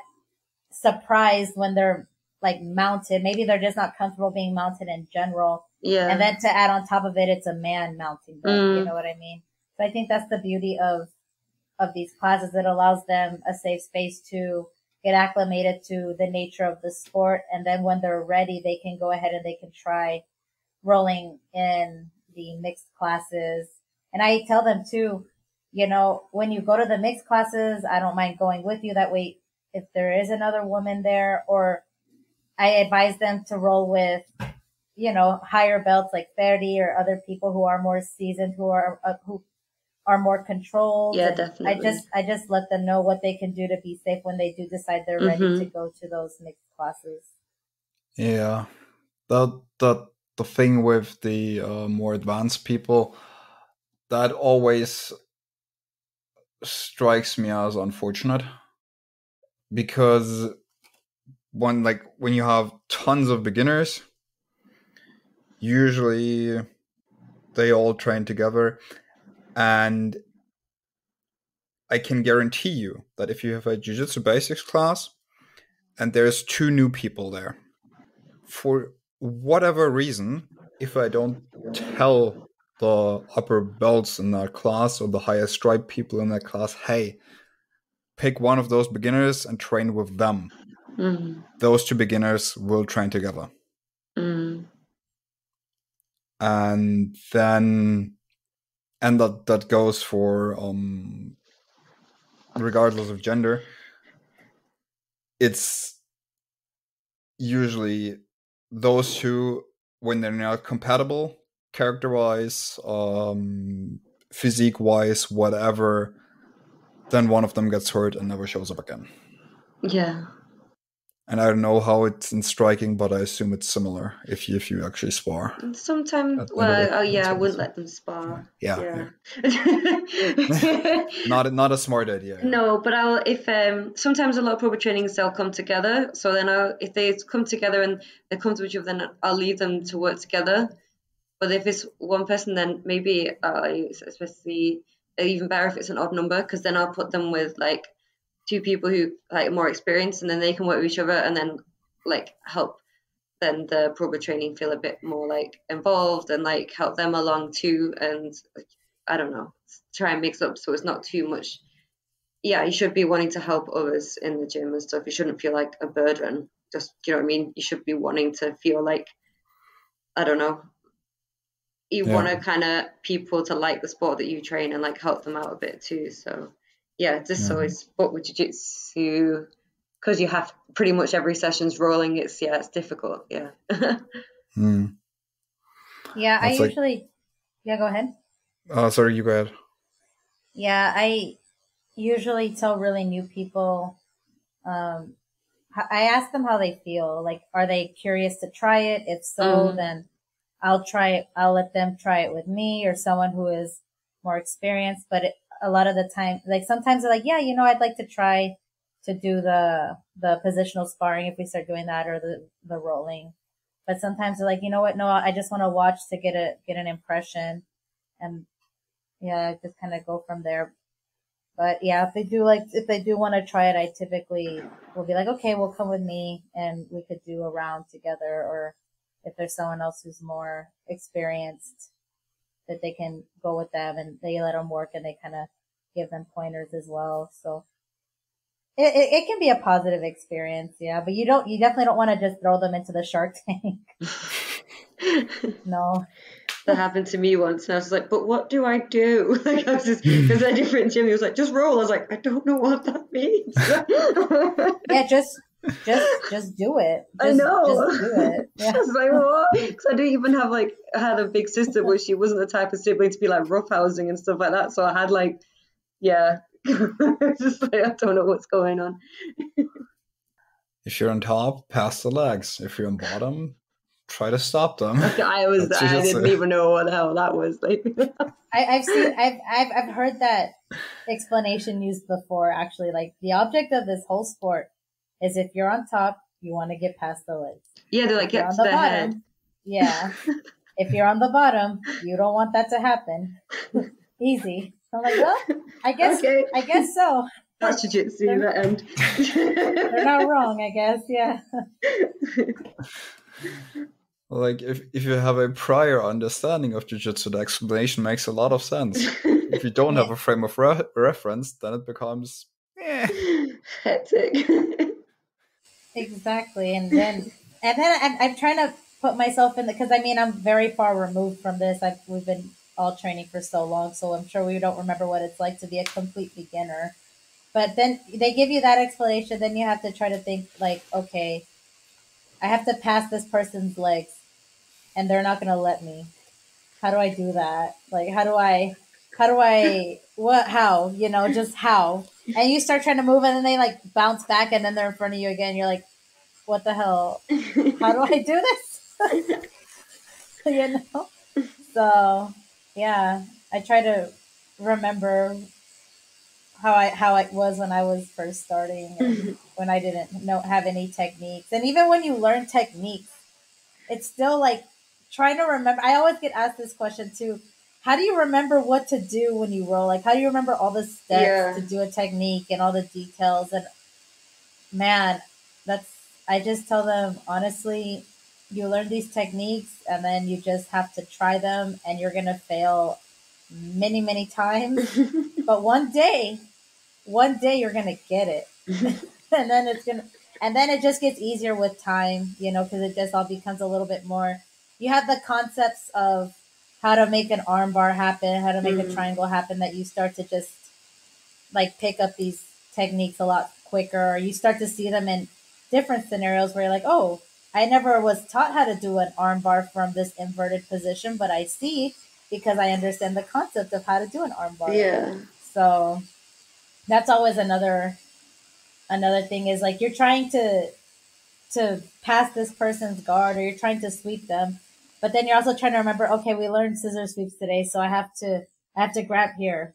surprised when they're like mounted. Maybe they're just not comfortable being mounted in general. Yeah. And then to add on top of it, it's a man mounting them. You know what I mean? So I think that's the beauty of these classes. It allows them a safe space to get acclimated to the nature of the sport. And then when they're ready, they can go ahead and they can try rolling in the mixed classes. And I tell them too, you know, when you go to the mixed classes, I don't mind going with you. That way, if there is another woman there, or I advise them to roll with, you know, higher belts like Ferdi or other people who are more seasoned, who are more controlled. Yeah, and definitely. I just let them know what they can do to be safe when they do decide they're ready to go to those mixed classes. Yeah, the thing with the more advanced people, that always strikes me as unfortunate, because when you have tons of beginners, usually they all train together, and I can guarantee you that if you have a jiu-jitsu basics class and there's 2 new people there, for whatever reason, if I don't tell the upper belts in that class or the higher stripe people in that class, hey, pick one of those beginners and train with them, those 2 beginners will train together. And then, and that goes for regardless of gender. It's usually those 2, when they're not compatible, character-wise, physique-wise, whatever, then one of them gets hurt and never shows up again. Yeah. And I don't know how it's in striking, but I assume it's similar if you actually spar. Sometimes, I wouldn't let them spar. Yeah. Not a smart idea. Yeah. No, but sometimes a lot of proper trainings, they'll come together. So then if they come together and they come to each other, then I'll leave them to work together. But if it's one person, then maybe, especially even better if it's an odd number, because then I'll put them with like 2 people who like more experienced, and then they can work with each other and then like help then the proper training feel a bit more like involved and like help them along too. And I don't know, try and mix up so it's not too much. Yeah, you should be wanting to help others in the gym and stuff. You shouldn't feel like a burden. Just, you know what I mean? You should be wanting to feel like, I don't know, you want to kind of people to like the sport that you train and like help them out a bit too. So yeah, just always but with jiu-jitsu, because you have pretty much every session's rolling, it's difficult. Yeah. Yeah, I usually go ahead. Sorry, you go ahead. Yeah, I usually tell really new people, I ask them how they feel. Like, are they curious to try it? If so, then I'll try it. I'll let them try it with me or someone who is more experienced. But a lot of the time, like sometimes they're like, yeah, I'd like to try to do the positional sparring if we start doing that, or the rolling. But sometimes they're like, you know what? No, I just want to watch to get an impression, and just kind of go from there. But yeah, if they do want to try it, I typically will be like, okay, well, come with me and we could do a round together. Or if there's someone else who's more experienced, that they can go with them and they let them work and they kind of give them pointers as well. So it can be a positive experience. Yeah. But you definitely don't want to just throw them into the shark tank. No. That happened to me once, and I was like, but what do I do? Like, I was just, because a different gym, he was like, just roll. I was like, I don't know what that means. Yeah, just do it. I know. Just do it. Yeah. I was like, what? Because I didn't even have I had a big sister, but she wasn't the type of sibling to be like roughhousing and stuff like that. So I had just like, I don't know what's going on. If you're on top, pass the legs. If you're on bottom, try to stop them. I didn't even know what the hell that was. Like, I've heard that explanation used before. Actually, like the object of this whole sport is if you're on top, you want to get past the legs. Yeah, they're like, get to the head. Yeah. If you're on the bottom, you don't want that to happen. Easy. I'm like, well, I guess so. That's jiu-jitsu, that end. They're not wrong, I guess. Yeah. Like, if you have a prior understanding of jiu-jitsu, the explanation makes a lot of sense. If you don't have a frame of reference, then it becomes hectic. Exactly. And then I'm trying to put myself in because I'm very far removed from this. We've been all training for so long, so I'm sure we don't remember what it's like to be a complete beginner. But then they give you that explanation, then you have to try to think like, okay, I have to pass this person's legs and they're not going to let me. How do I do that? Like, how do I, how, just how? And you start trying to move and then they like bounce back and then they're in front of you again. You're like, what the hell? How do I do this? So yeah, I try to remember how it was when I was first starting and when I didn't have any techniques. And even when you learn techniques, it's still like trying to remember. I always get asked this question too. How do you remember what to do when you roll? Like, how do you remember all the steps to do a technique and all the details? And man, I just tell them, honestly, you learn these techniques and then you just have to try them and you're going to fail many, many times. But one day you're going to get it. and then it just gets easier with time, because it just all becomes a little bit more. You have the concepts of how to make an arm bar happen, how to make a triangle happen, that you start to just like pick up these techniques a lot quicker, or you start to see them in different scenarios where you're like, oh, I never was taught how to do an arm bar from this inverted position, but I see because I understand the concept of how to do an arm bar. Yeah. So that's always another thing is like you're trying to pass this person's guard or you're trying to sweep them, but then you're also trying to remember, okay, we learned scissor sweeps today, so I have to grab here.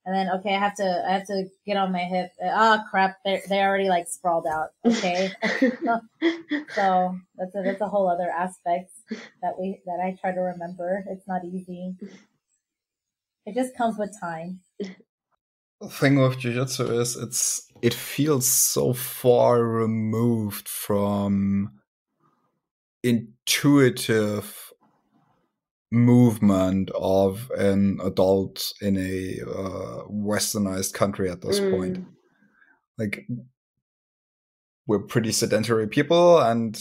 And then, okay, I have to get on my hip. Oh crap, they already like sprawled out. Okay. So that's a whole other aspect that I try to remember. It's not easy. It just comes with time. The thing with jiu-jitsu is it feels so far removed from intuitive movement of an adult in a westernized country at this point. Like, we're pretty sedentary people, and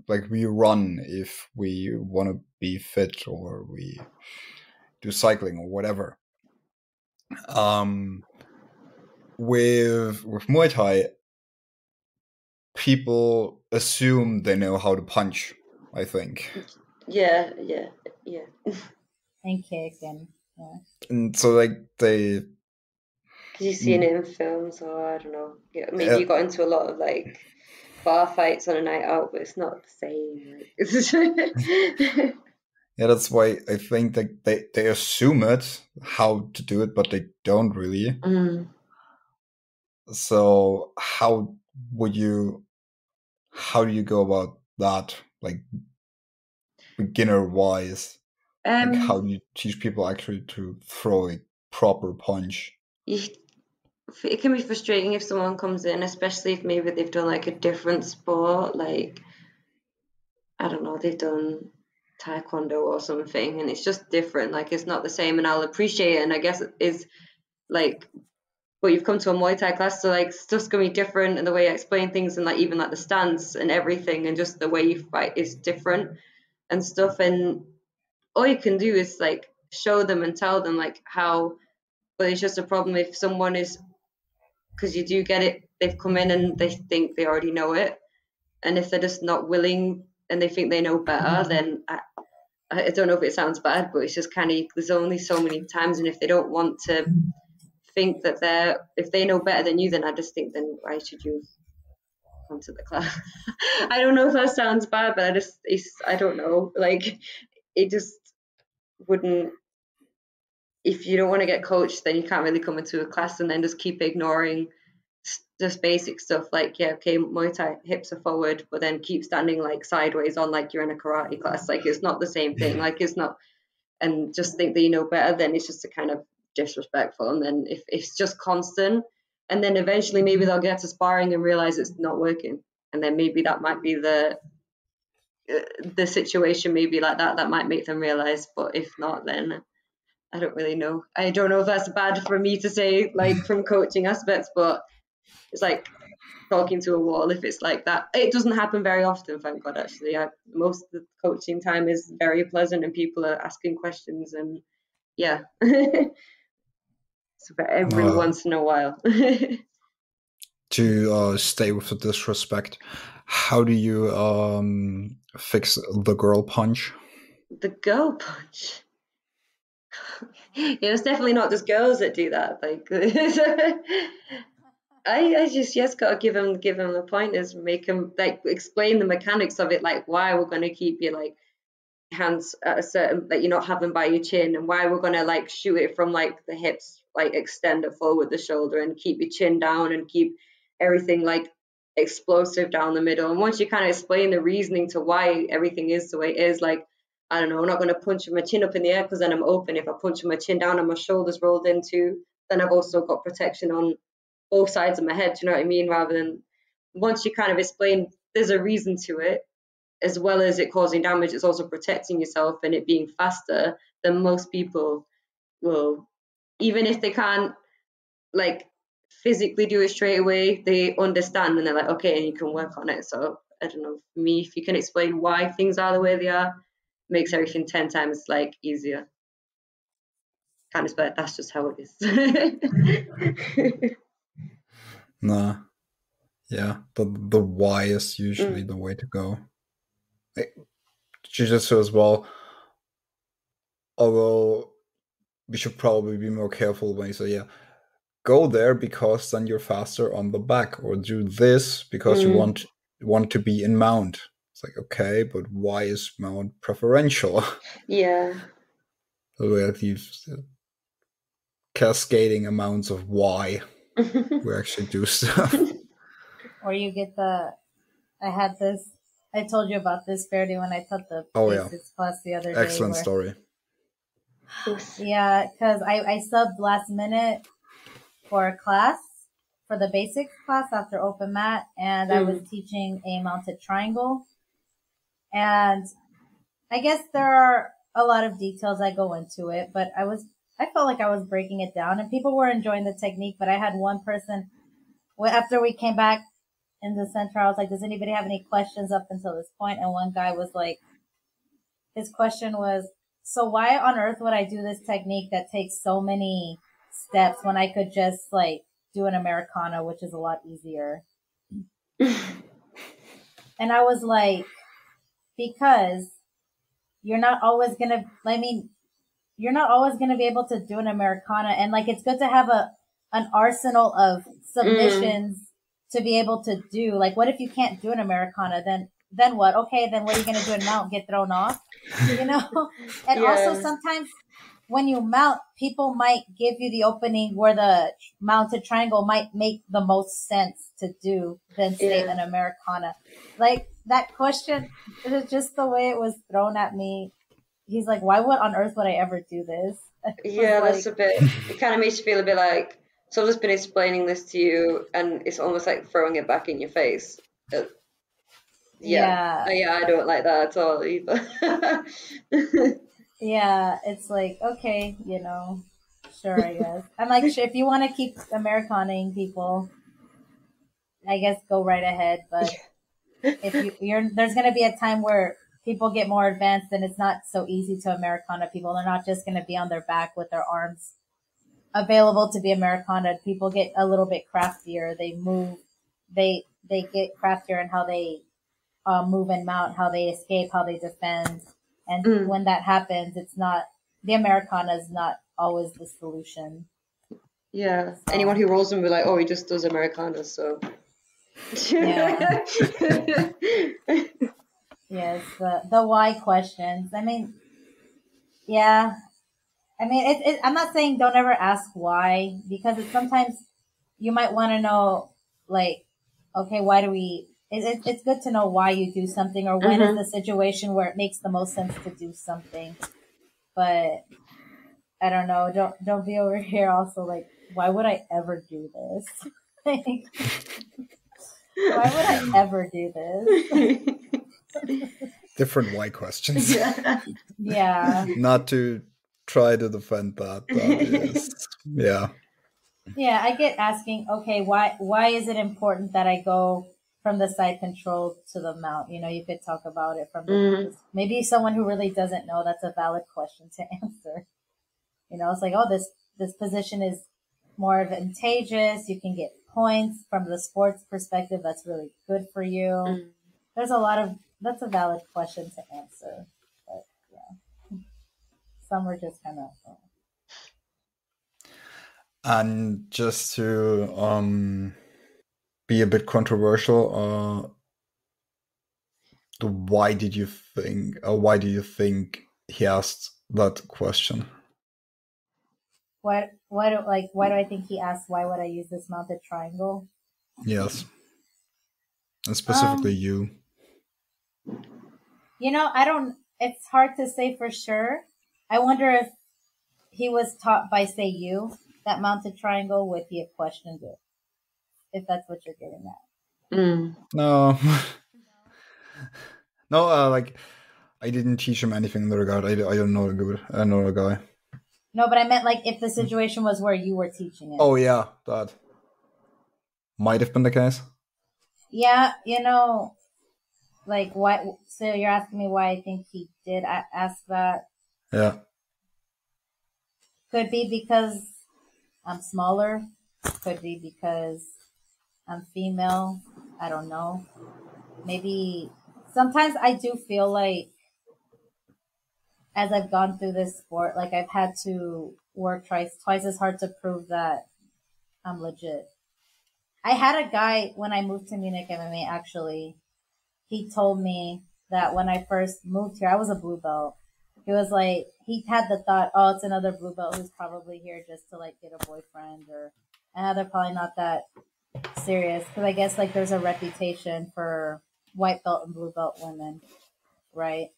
like we run if we want to be fit, or we do cycling or whatever. With Muay Thai, people assume they know how to punch, I think. Yeah. And kick and And so like they... Because you've seen it in films, or I don't know. Yeah, maybe you got into a lot of like bar fights on a night out, but it's not the same. Like, Yeah, that's why I think that they assume it, how to do it, but they don't really. So how do you go about that, like beginner wise? Like how do you teach people actually to throw a proper punch? It can be frustrating if someone comes in, especially if maybe they've done like a different sport, like I don't know, they've done taekwondo or something, and it's just different, like it's not the same, and I'll appreciate it, and I guess it is like, but you've come to a Muay Thai class, so like stuff's gonna be different, and the way I explain things, and like even like the stance and everything, and just the way you fight is different and stuff, and all you can do is like show them and tell them like how, but it's just a problem if someone is, because you do get it, they've come in and they think they already know it, and if they're just not willing and they think they know better, then I don't know if it sounds bad, but it's just kind of, there's only so many times, and if they don't want to think that if they know better than you, then I just think, then why should you come to the class? I don't know if that sounds bad, but I don't know, like it just wouldn't, if you don't want to get coached, then you can't really come into a class and then just keep ignoring just basic stuff like, yeah, okay, Muay Thai, hips are forward, but then keep standing like sideways on like you're in a karate class. Like it's not the same thing. Like it's not, and just think that you know better, then it's just a kind of disrespectful. And then if it's just constant, and then eventually maybe they'll get to sparring and realize it's not working, and then maybe that might be the situation, maybe like that might make them realize. But if not, then I don't really know. I don't know if that's bad for me to say, like from coaching aspects, but it's like talking to a wall if it's like that. It doesn't happen very often, thank God, actually. Most of the coaching time is very pleasant and people are asking questions, and yeah. So every once in a while. To stay with the disrespect, how do you fix the girl punch? The girl punch? Yeah, it's definitely not just girls that do that. Like I just gotta give them the pointers, make them like explain the mechanics of it, like why we're gonna keep your like hands at a certain, like you're not having by your chin, and why we're gonna like shoot it from like the hips, like extend it forward the shoulder and keep your chin down and keep everything like explosive down the middle. And once you kind of explain the reasoning to why everything is the way it is, like I don't know, I'm not going to punch my chin up in the air because then I'm open. If I punch my chin down and my shoulders rolled into, then I've also got protection on both sides of my head. Do you know what I mean? Rather than, once you kind of explain there's a reason to it, as well as it causing damage, it's also protecting yourself and it being faster, then most people will, even if they can't like physically do it straight away, they understand and they're like, okay, and you can work on it. So I don't know, for me, if you can explain why things are the way they are, makes everything 10 times like easier. Can't explain, that's just how it is. Nah. Yeah, the why is usually the way to go. Jiu-jitsu as well, although we should probably be more careful when you say, yeah, go there because then you're faster on the back, or do this because you want to be in mount. It's like, okay, but why is mount preferential? Yeah. So we have these cascading amounts of why we actually do stuff. Or you get I told you about this, Ferdi, when I taught the basics class the other day. Excellent story. Yeah, because I subbed last minute for a class, for the basics class after open mat, and I was teaching a mounted triangle. And I guess there are a lot of details that go into it, but I felt like I was breaking it down and people were enjoying the technique, but I had one person, after we came back in the center. I was like, does anybody have any questions up until this point? And one guy was like, his question was, so why on earth would I do this technique that takes so many steps when I could just like do an Americana, which is a lot easier? And I was like, because you're not always going to, you're not always going to be able to do an Americana. And like, it's good to have an arsenal of submissions to be able to do. Like, what if you can't do an Americana? Then what? Okay, then what are you going to do in mount? Get thrown off? You know? And also sometimes when you mount, people might give you the opening where the mounted triangle might make the most sense to do than say an Americana. Like that question, it was just the way it was thrown at me. He's like, why on earth would I ever do this? Yeah, that's a bit, it kind of makes you feel a bit like, so I've just been explaining this to you and it's almost like throwing it back in your face. Yeah, I don't like that at all either. Yeah, it's like, okay, you know, sure, I guess. I'm like, if you want to keep Americaning people, I guess go right ahead. But if there's going to be a time where people get more advanced and it's not so easy to Americana people. They're not just going to be on their back with their arms available to be Americana. People get a little bit craftier. They move, they get craftier in how they move and mount, how they escape, how they defend. And when that happens, the Americana is not always the solution. Yeah. So. Anyone who rolls them will be like, oh, he just does Americana, so. Yeah. Yes, the why questions. I mean, yeah. I mean, I'm not saying don't ever ask why, because sometimes you might want to know, like, okay, why do we... It's good to know why you do something, or when is the situation where it makes the most sense to do something. But I don't know. Don't be over here also like, why would I ever do this? Like, why would I ever do this? Different why questions. Yeah. Not to try to defend that. That is, yeah. Yeah, I get asking, okay, why is it important that I go from the side control to the mount? You know, you could talk about it from maybe someone who really doesn't know. That's a valid question to answer. You know, it's like, oh, this position is more advantageous. You can get points from the sports perspective. That's really good for you. There's that's a valid question to answer. But yeah, some are just kind of. And just to be a bit controversial, why do you think he asked that question? Why do I think he asked, why would I use this mounted triangle? Yes. And specifically you. You know, it's hard to say for sure. I wonder if he was taught by, say, you, that mounted triangle, would he have questioned it? If that's what you're getting at. No. No, like, I didn't teach him anything in the regard. I don't know the guy. No, but I meant like if the situation was where you were teaching it. Oh, yeah, that might have been the case. Yeah, you know, like why? So you're asking me why I think he did ask that? Yeah. Could be because I'm smaller. Could be because I'm female. I don't know. Maybe sometimes I do feel like as I've gone through this sport, like I've had to work twice as hard to prove that I'm legit. I had a guy when I moved to Munich MMA, actually, he told me that when I first moved here, I was a blue belt. He was like, he had the thought, oh, it's another blue belt who's probably here just to like get a boyfriend, or, they're probably not that serious. Cause I guess like there's a reputation for white belt and blue belt women, right?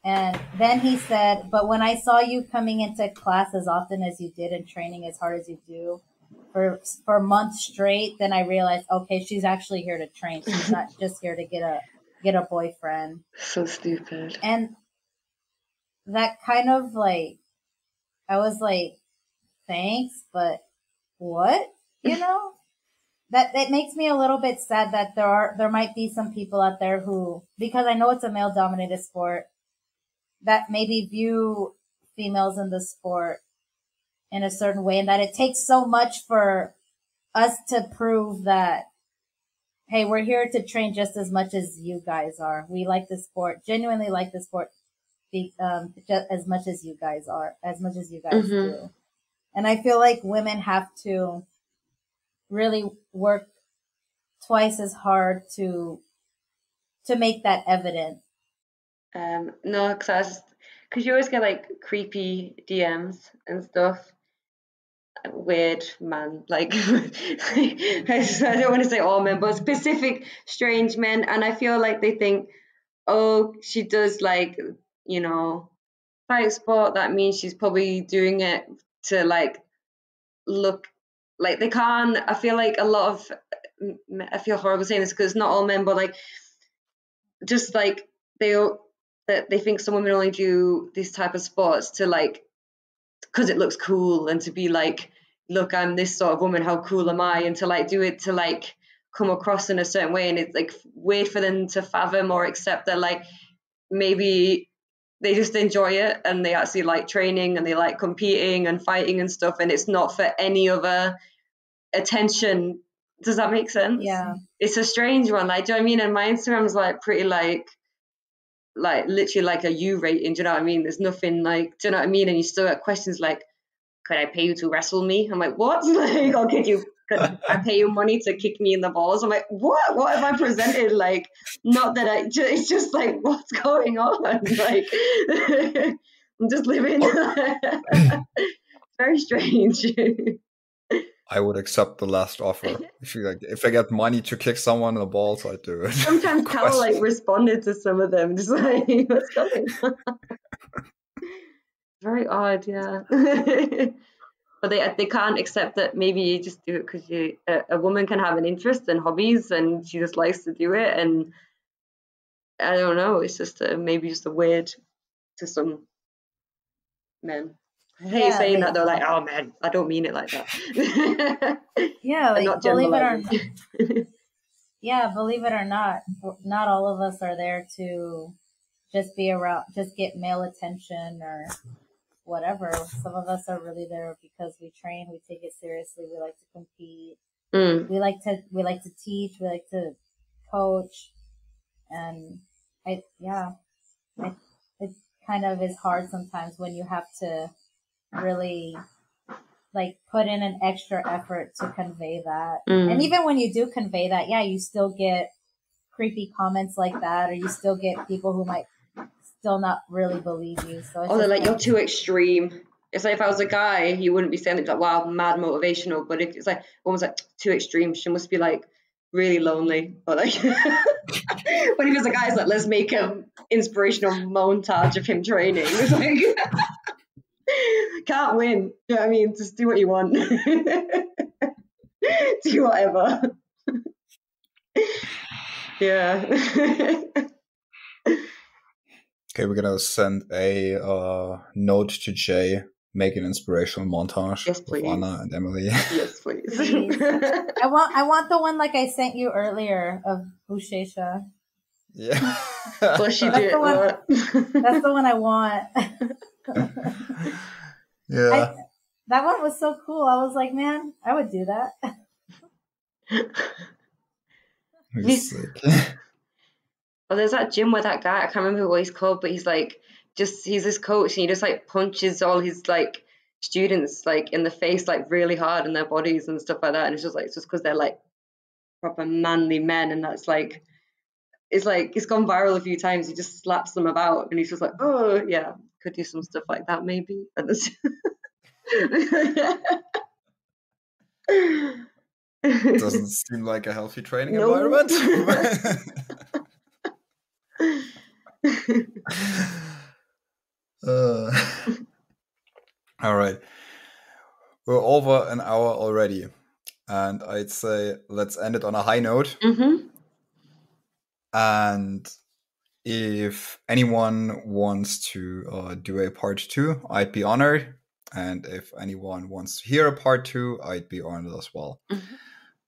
And then he said, but when I saw you coming into class as often as you did and training as hard as you do for months straight, then I realized, okay, she's actually here to train. She's not just here to get a boyfriend. So stupid. And that kind of like, I was like, thanks, but what? You know? that makes me a little bit sad that there might be some people out there who, because I know it's a male dominated sport, that maybe view females in the sport in a certain way, and that it takes so much for us to prove that, hey, we're here to train just as much as you guys are. We like the sport, genuinely like the sport, just as much as you guys are, as much as you guys do. And I feel like women have to really work twice as hard to make that evident. No, because you always get like creepy DMs and stuff. Weird man, like I don't want to say all men, but specific strange men, and I feel like they think, oh, she does like, you know, fight sport, that means she's probably doing it to like look like they can't. I feel like a lot of, I feel horrible saying this because not all men, but like just like they think some women only do these type of sports to like, because it looks cool, and to be like, look, I'm this sort of woman, how cool am I, and to like do it to like come across in a certain way, and it's like weird for them to fathom or accept that like maybe they just enjoy it and they actually like training and they like competing and fighting and stuff, and it's not for any other attention. Does that make sense? Yeah. It's a strange one, like, do you know what I mean? And my Instagram's like pretty like literally like a U rating, do you know what I mean? There's nothing like, do you know what I mean? And you still get questions like, could I pay you to wrestle me? I'm like, what? Like, could I pay you money to kick me in the balls? I'm like, what have I presented? Like, not that it's just like, what's going on? Like, I'm just living. Very strange. I would accept the last offer. If I get money to kick someone in the balls, I'd do it. Sometimes Cal like responded to some of them, just like, what's going on? Very odd, yeah. But they can't accept that maybe you just do it because a woman can have an interest and hobbies, and she just likes to do it. And I don't know, it's just maybe just a weird to some men. I hate saying that, they're like, oh man, I don't mean it like that. Yeah, like, believe it or not, not all of us are there to just be around, just get male attention or whatever. Some of us are really there because we train, we take it seriously, we like to compete, we like to teach, we like to coach, and it kind of is hard sometimes when you have to really like put in an extra effort to convey that. And even when you do convey that, you still get creepy comments like that, or you still get people who might still not really believe you. So it's they're like, you're too extreme. It's like if I was a guy, you wouldn't be saying it like, wow, mad motivational. But if it's like woman's like too extreme, she must be like really lonely. Or like but if it's a guy, it's like, let's make an inspirational montage of him training. It's like can't win. You know what I mean? Just do what you want. Do whatever. Yeah. Okay, we're gonna send a note to Jay, make an inspirational montage. Yes, please. Of Anna and Emily. Yes, please. I want the one like I sent you earlier of Bushesha. Yeah. Well, she did. That's the one I want. Yeah. That one was so cool. I was like, man, I would do that. He's sick. Oh, there's that gym where that guy, I can't remember what he's called, but he's like, he's this coach, and he just like punches all his like students like in the face like really hard in their bodies and stuff like that. And it's just because they're like proper manly men, and that's like, it's gone viral a few times. He just slaps them about, and he's just like, oh yeah, could do some stuff like that maybe. Doesn't seem like a healthy training environment. All right, we're over an hour already, and I'd say let's end it on a high note. And if anyone wants to do a part 2, I'd be honored. And if anyone wants to hear a part 2, I'd be honored as well.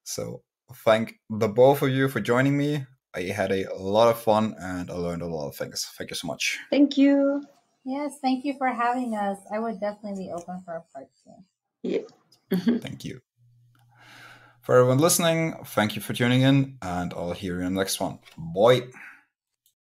So thank the both of you for joining me. I had a lot of fun and I learned a lot of things. Thank you so much. Thank you. Yes, thank you for having us. I would definitely be open for a part 2. Yeah. Thank you. For everyone listening, thank you for tuning in, and I'll hear you in the next one. Bye.